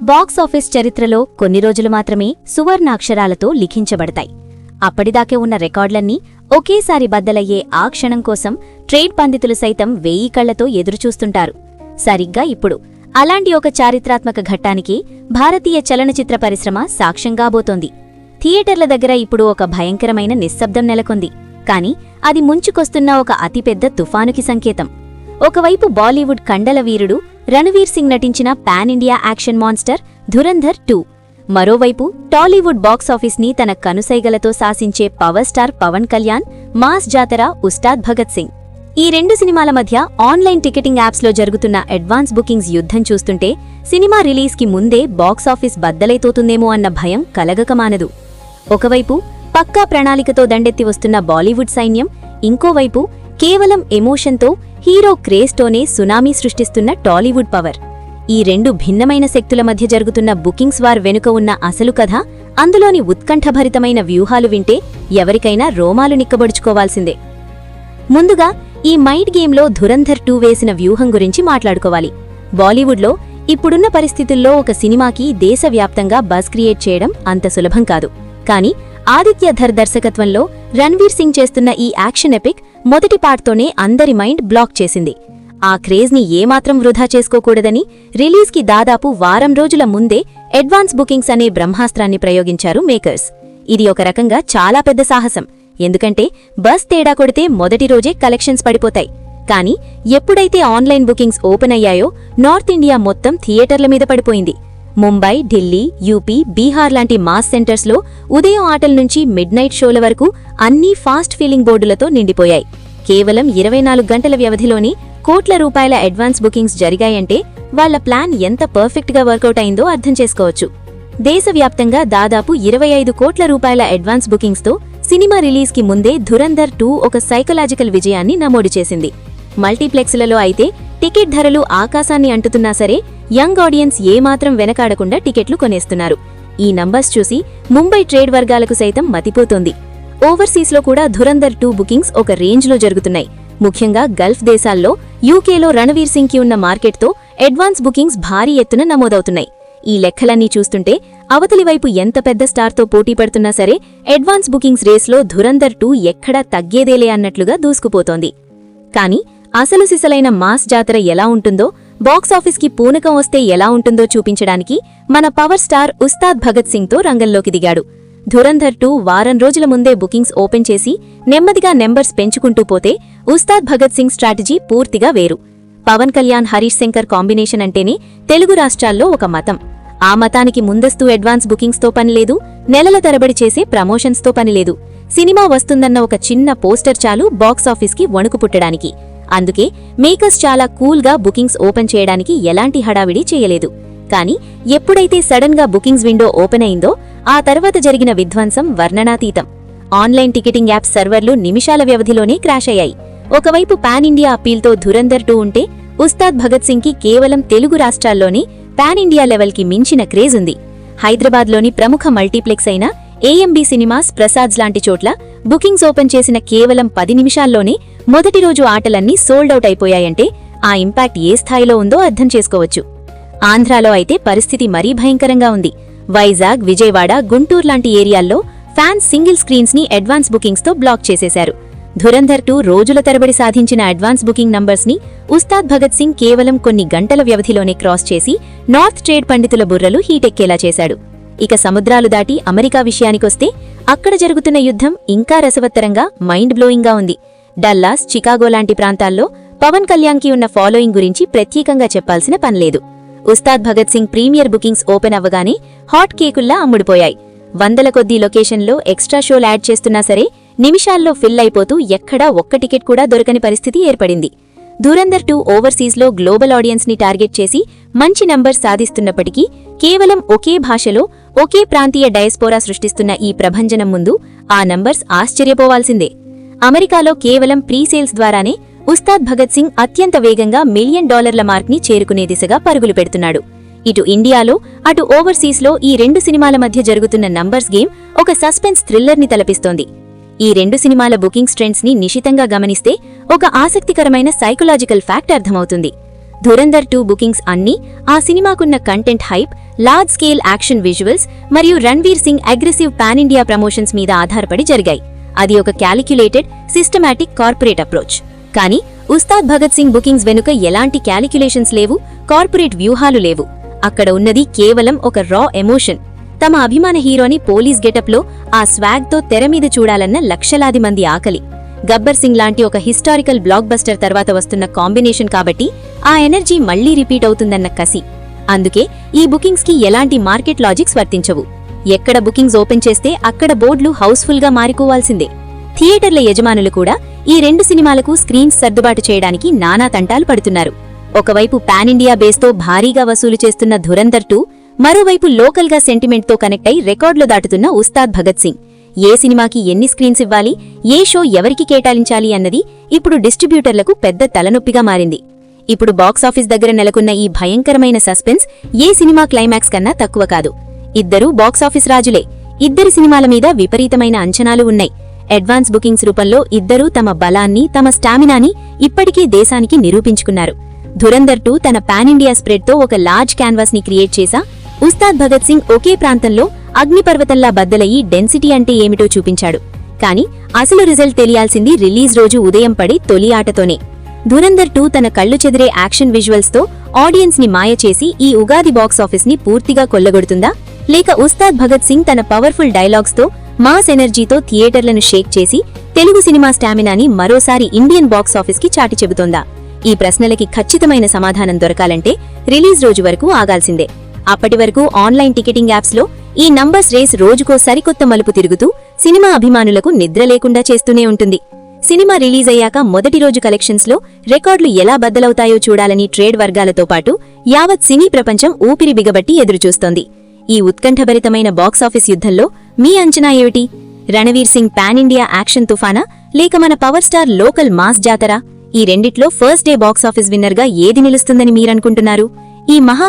Box office చరిత్రలో కొన్ని రోజులు మాత్రమే సువర్ణాక్షరాలతో లిఖించబడతాయి. అప్పటిదాకే ఉన్న రికార్డులన్నీ ఒకేసారి బద్దలయ్యే ఆ క్షణం కోసం ట్రేడ్ పండితులు సైతం 1000 కళ్లతో ఎదురుచూస్తుంటారు. సరిగ్గా ఇప్పుడు అలాంటి ఒక చారిత్రాత్మక ఘట్టానికి భారతీయ చలనచిత్ర పరిశ్రమ సాక్ష్యంగాబోతోంది. థియేటర్ల దగ్గర ఇప్పుడు ఒక భయంకరమైన నిశ్శబ్దం నెలకొంది. కాని అది ముంచుకొస్తున్న ఒక అతిపెద్ద తుఫానుకి సంకేతం. ఒకవైపు బాలీవుడ్ కండల వీరుడు రణవీర్ సింగ్ నటించిన pan India action monster Dhurandhar 2, మరోవైపు టాలీవుడ్ బాక్సాఫీస్ని తన కనుసైగలతో శాసించే power star Pawan Kalyan mass జాతర ఉస్తాద్ భగత్ సింగ్. ఈ రెండు సినిమాల మధ్య ఆన్లైన్ టికెటింగ్ యాప్స్లో జరుగుతున్న అడ్వాన్స్ బుకింగ్స్ యుద్ధం చూస్తుంటే సినిమా రిలీజ్కి ముందే బాక్సాఫీస్ బద్దలైతోతుందేమో అన్న భయం కలగకమానదు. ఒకవైపు పక్కా ప్రణాళికతో దండెత్తి వస్తున్న బాలీవుడ్ సైన్యం, ఇంకోవైపు కేవలం ఎమోషన్తో హీరో క్రేజ్తోనే సునామీ సృష్టిస్తున్న టాలీవుడ్ పవర్. ఈ రెండు భిన్నమైన శక్తుల మధ్య జరుగుతున్న బుకింగ్స్ వార్ వెనుక ఉన్న అసలు కథ, అందులోని ఉత్కంఠభరితమైన వ్యూహాలు వింటే ఎవరికైనా రోమాలు నిక్కబడుచుకోవాల్సిందే. ముందుగా ఈ మైండ్ గేమ్లో ధురంధర్ 2 వేసిన వ్యూహం గురించి మాట్లాడుకోవాలి. బాలీవుడ్లో ఇప్పుడున్న పరిస్థితుల్లో ఒక సినిమాకి దేశవ్యాప్తంగా బజ్ క్రియేట్ చేయడం అంత సులభం కాదు. కానీ ఆదిత్య ధర్ దర్శకత్వంలో రణ్వీర్ సింగ్ చేస్తున్న ఈ యాక్షన్ ఎపిక్ మొదటి పార్ట్తోనే అందరి మైండ్ బ్లాక్ చేసింది. ఆ క్రేజ్ని ఏమాత్రం వృధా చేసుకోకూడదని రిలీజ్కి దాదాపు వారం రోజుల ముందే అడ్వాన్స్ బుకింగ్స్ అనే బ్రహ్మాస్త్రాన్ని ప్రయోగించారు మేకర్స్. ఇది ఒక రకంగా చాలా పెద్ద సాహసం. ఎందుకంటే బస్ తేడా కొడితే మొదటి రోజే కలెక్షన్స్ పడిపోతాయి. కానీ ఎప్పుడైతే ఆన్లైన్ బుకింగ్స్ ఓపెన్ అయ్యాయో నార్త్ ఇండియా మొత్తం థియేటర్ల మీద పడిపోయింది. ముంబై, ఢిల్లీ, యూపీ, బీహార్ లాంటి మాస్ సెంటర్స్లో ఉదయం ఆటల నుంచి మిడ్ నైట్ షోల వరకు అన్నీ ఫాస్ట్ ఫీలింగ్ బోర్డులతో నిండిపోయాయి. కేవలం 24 గంటల వ్యవధిలోని కోట్ల రూపాయల అడ్వాన్స్ బుకింగ్స్ జరిగాయంటే వాళ్ల ప్లాన్ ఎంత పర్ఫెక్ట్గా వర్కౌట్ అయిందో అర్థం చేసుకోవచ్చు. దేశవ్యాప్తంగా దాదాపు 25 కోట్ల రూపాయల అడ్వాన్స్ బుకింగ్స్తో సినిమా రిలీజ్కి ముందే ధురంధర్ 2 ఒక సైకలాజికల్ విజయాన్ని నమోదు చేసింది. మల్టీప్లెక్స్లలో అయితే టికెట్ ధరలు ఆకాశాన్ని అంటుతున్నా సరే యంగ్ ఆడియన్స్ ఏమాత్రం వెనకాడకుండా టికెట్లు కొనేస్తున్నారు. ఈ నంబర్స్ చూసి ముంబై ట్రేడ్ వర్గాలకు సైతం మతిపోతోంది. ఓవర్సీస్లో కూడా ధురంధర్ 2 బుకింగ్స్ ఒక రేంజ్లో జరుగుతున్నాయి. ముఖ్యంగా గల్ఫ్ దేశాల్లో, యూకేలో రణవీర్ సింగ్కి ఉన్న మార్కెట్తో అడ్వాన్స్ బుకింగ్స్ భారీ ఎత్తున నమోదవుతున్నాయి. ఈ లెక్కలన్నీ చూస్తుంటే అవతలివైపు ఎంత పెద్ద స్టార్తో పోటీ పడుతున్నా సరే అడ్వాన్స్ బుకింగ్స్ రేస్లో ధురంధర్ 2 ఎక్కడా తగ్గేదేలే అన్నట్లుగా దూసుకుపోతోంది. కానీ అసలు సిసలైన మాస్ జాతర ఎలా ఉంటుందో, బాక్సాఫీస్కి పూనకం వస్తే ఎలా ఉంటుందో చూపించడానికి మన పవర్ స్టార్ ఉస్తాద్ భగత్ సింగ్తో రంగంలోకి దిగాడు. ధురంధర్ 2 వారం రోజుల ముందే బుకింగ్స్ ఓపెన్ చేసి నెమ్మదిగా నెంబర్స్ పెంచుకుంటూ పోతే ఉస్తాద్ భగత్ సింగ్ స్ట్రాటజీ పూర్తిగా వేరు. పవన్ కళ్యాణ్, హరీష్ శంకర్ కాంబినేషన్ అంటేనే తెలుగు రాష్ట్రాల్లో ఒక మతం. ఆ మతానికి ముందస్తు అడ్వాన్స్ బుకింగ్స్తో పనిలేదు, నెలల తరబడి చేసే ప్రమోషన్స్తో పనిలేదు. సినిమా వస్తుందన్న ఒక చిన్న పోస్టర్ చాలు బాక్సాఫీస్కి వణుకు పుట్టడానికి. అందుకే మేకర్స్ చాలా కూల్గా బుకింగ్స్ ఓపెన్ చేయడానికి ఎలాంటి హడావిడి చేయలేదు. కానీ ఎప్పుడైతే సడన్గా బుకింగ్స్ విండో ఓపెన్ అయిందో ఆ తర్వాత జరిగిన విధ్వంసం వర్ణనాతీతం. ఆన్లైన్ టికెటింగ్ యాప్ సర్వర్లు నిమిషాల వ్యవధిలోనే క్రాష్ అయ్యాయి. ఒకవైపు పాన్ ఇండియా అప్పీల్తో ధురంధర్ 2 ఉంటే ఉస్తాద్ భగత్ సింగ్కి కేవలం తెలుగు రాష్ట్రాల్లోనే పాన్ ఇండియా లెవెల్కి మించిన క్రేజ్ ఉంది. హైదరాబాద్లోని ప్రముఖ మల్టీప్లెక్స్ అయిన ఏఎంబీ సినిమాస్, ప్రసాద్స్ లాంటి చోట్ల బుకింగ్స్ ఓపెన్ చేసిన కేవలం 10 నిమిషాల్లోనే మొదటి రోజు ఆటలన్నీ సోల్డ్ అవుట్ అయిపోయాయంటే ఆ ఇంపాక్ట్ ఏ స్థాయిలో ఉందో అర్థం చేసుకోవచ్చు. ఆంధ్రాలో అయితే పరిస్థితి మరీ భయంకరంగా ఉంది. వైజాగ్, విజయవాడ, గుంటూరు లాంటి ఏరియాల్లో ఫ్యాన్స్ సింగిల్ స్క్రీన్స్ని అడ్వాన్స్ బుకింగ్స్తో బ్లాక్ చేసేశారు. ధురంధర్ 2 రోజుల తరబడి సాధించిన అడ్వాన్స్ బుకింగ్ నంబర్స్ని ఉస్తాద్ భగత్ సింగ్ కేవలం కొన్ని గంటల వ్యవధిలోనే క్రాస్ చేసి నార్త్ ట్రేడ్ పండితుల బుర్రలు హీటెక్కేలా చేశాడు. ఇక సముద్రాలు దాటి అమెరికా విషయానికొస్తే అక్కడ జరుగుతున్న యుద్ధం ఇంకా రసవత్తరంగా, మైండ్ బ్లోయింగ్గా ఉంది. డల్లాస్, చికాగో లాంటి ప్రాంతాల్లో పవన్ కళ్యాణ్కి ఉన్న ఫాలోయింగ్ గురించి ప్రత్యేకంగా చెప్పాల్సిన పనిలేదు. Ustaad Bhagat Singh premiere bookings open అవ్వగానే హాట్ కేకుల్లా అమ్ముడుపోయాయి. వందల కొద్దీ లొకేషన్లో ఎక్స్ట్రా షోలు యాడ్ చేస్తున్నా సరే నిమిషాల్లో ఫిల్ అయిపోతూ ఎక్కడా ఒక్క టికెట్ కూడా దొరకని పరిస్థితి ఏర్పడింది. ధురంధర్ 2 ఓవర్సీస్లో గ్లోబల్ ఆడియన్స్ని టార్గెట్ చేసి మంచి నంబర్స్ సాధిస్తున్నప్పటికీ కేవలం ఒకే భాషలో, ఒకే ప్రాంతీయ డయస్పోరా సృష్టిస్తున్న ఈ ప్రభంజనం ముందు ఆ నంబర్స్ ఆశ్చర్యపోవాల్సిందే. అమెరికాలో కేవలం ప్రీసేల్స్ ద్వారానే ఉస్తాద్ భగత్ సింగ్ అత్యంత వేగంగా $1 మిలియన్ మార్క్ని చేరుకునే దిశగా పరుగులు పెడుతున్నాడు. ఇటు ఇండియాలో, అటు ఓవర్సీస్లో ఈ రెండు సినిమాల మధ్య జరుగుతున్న నంబర్స్ గేమ్ ఒక సస్పెన్స్ థ్రిల్లర్ని తలపిస్తోంది. ఈ రెండు సినిమాల బుకింగ్స్ ట్రెండ్స్ని నిశితంగా గమనిస్తే ఒక ఆసక్తికరమైన సైకలాజికల్ ఫ్యాక్ట్ అర్థమవుతుంది. ధురంధర్ 2 బుకింగ్స్ అన్నీ ఆ సినిమాకున్న content hype, large scale action visuals మరియు Ranveer Singh aggressive pan India promotions మీద ఆధారపడి జరిగాయి. అది ఒక క్యాలిక్యులేటెడ్, సిస్టమాటిక్ కార్పొరేట్ అప్రోచ్. కానీ ఉస్తాద్ భగత్ సింగ్ బుకింగ్స్ వెనుక ఎలాంటి క్యాలిక్యులేషన్స్ లేవు, కార్పొరేట్ వ్యూహాలు లేవు. అక్కడ ఉన్నది కేవలం ఒక రా ఎమోషన్. తమ అభిమాన హీరోని పోలీస్ గెటప్లో ఆ స్వాగ్తో తెరమీద చూడాలన్న లక్షలాది మంది ఆకలి. గబ్బర్ సింగ్ లాంటి ఒక హిస్టారికల్ బ్లాక్ బస్టర్ తర్వాత వస్తున్న కాంబినేషన్ కాబట్టి ఆ ఎనర్జీ మళ్లీ రిపీట్ అవుతుందన్న కసి. అందుకే ఈ బుకింగ్స్కి ఎలాంటి మార్కెట్ లాజిక్స్ వర్తించవు. ఎక్కడ బుకింగ్స్ ఓపెన్ చేస్తే అక్కడ బోర్డులు హౌస్ఫుల్గా మారిపోవాల్సిందే. థియేటర్ల యజమానులు కూడా ఈ 2 సినిమాలకు స్క్రీన్స్ సర్దుబాటు చేయడానికి నానా తంటాలు పడుతున్నారు. ఒకవైపు పాన్ ఇండియా బేస్తో భారీగా వసూలు చేస్తున్న ధురంధర్ 2, మరోవైపు లోకల్గా సెంటిమెంట్తో కనెక్ట్ అయి రికార్డులు దాటుతున్న ఉస్తాద్ భగత్ సింగ్. ఏ సినిమాకి ఎన్ని స్క్రీన్స్ ఇవ్వాలి, ఏ షో ఎవరికి కేటాయించాలి అన్నది ఇప్పుడు డిస్ట్రిబ్యూటర్లకు పెద్ద తలనొప్పిగా మారింది. ఇప్పుడు బాక్సాఫీస్ దగ్గర నెలకొన్న ఈ భయంకరమైన సస్పెన్స్ ఏ సినిమా క్లైమాక్స్ కన్నా తక్కువ కాదు. ఇద్దరూ బాక్సాఫీస్ రాజులే. ఇద్దరి సినిమాల మీద విపరీతమైన అంచనాలు ఉన్నాయి. అడ్వాన్స్ బుకింగ్స్ రూపంలో ఇద్దరూ తమ బలాన్ని, తమ స్టామినాని ఇప్పటికీ దేశానికి నిరూపించుకున్నారు. ధురంధర్ 2 తన పాన్ ఇండియా స్ప్రెడ్తో ఒక లార్జ్ క్యాన్వాస్ ని క్రియేట్ చేశా. ఉస్తాద్ భగత్ సింగ్ ఒకే ప్రాంతంలో అగ్నిపర్వతంలా బద్దలయ్యి డెన్సిటీ అంటే ఏమిటో చూపించాడు. కానీ అసలు రిజల్ట్ తెలియాల్సింది రిలీజ్ రోజు ఉదయం పడి తొలి ఆటతోనే. ధురంధర్ 2 తన కళ్లు చెదిరే యాక్షన్ విజువల్స్తో ఆడియన్స్ ని మాయ చేసి ఈ ఉగాది బాక్సాఫీస్ ని పూర్తిగా కొల్లగొడుతుందా, లేక ఉస్తాద్ భగత్ సింగ్ తన పవర్ఫుల్ డైలాగ్స్తో, మాస్ ఎనర్జీతో థియేటర్లను షేక్ చేసి తెలుగు సినిమా స్టామినాని మరోసారి ఇండియన్ బాక్సాఫీస్ కి చాటి చెబుతోందా? ఈ ప్రశ్నలకి ఖచ్చితమైన సమాధానం దొరకాలంటే రిలీజ్ రోజు వరకు ఆగాల్సిందే. అప్పటి వరకు ఆన్లైన్ టికెటింగ్ యాప్స్లో ఈ నంబర్స్ రేస్ రోజుకో సరికొత్త మలుపు తిరుగుతూ సినిమా అభిమానులకు నిద్ర లేకుండా చేస్తూనే ఉంటుంది. సినిమా రిలీజ్ అయ్యాక మొదటి రోజు కలెక్షన్స్లో రికార్డులు ఎలా బద్దలవుతాయో చూడాలని ట్రేడ్ వర్గాలతో పాటు యావత్ సినీ ప్రపంచం ఊపిరి బిగబట్టి ఎదురుచూస్తోంది. ఈ ఉత్కంఠభరితమైన బాక్సాఫీస్ యుద్ధంలో మీ అంచనా ఏమిటి? Ranveer Singh pan India action తుఫానా, లేక మన పవర్ స్టార్ లోకల్ మాస్ జాతర? ఈ రెండిట్లో ఫస్ట్ డే బాక్సాఫీస్ విన్నర్గా ఏది నిలుస్తుందని మీరనుకుంటున్నారు? ఈ మహా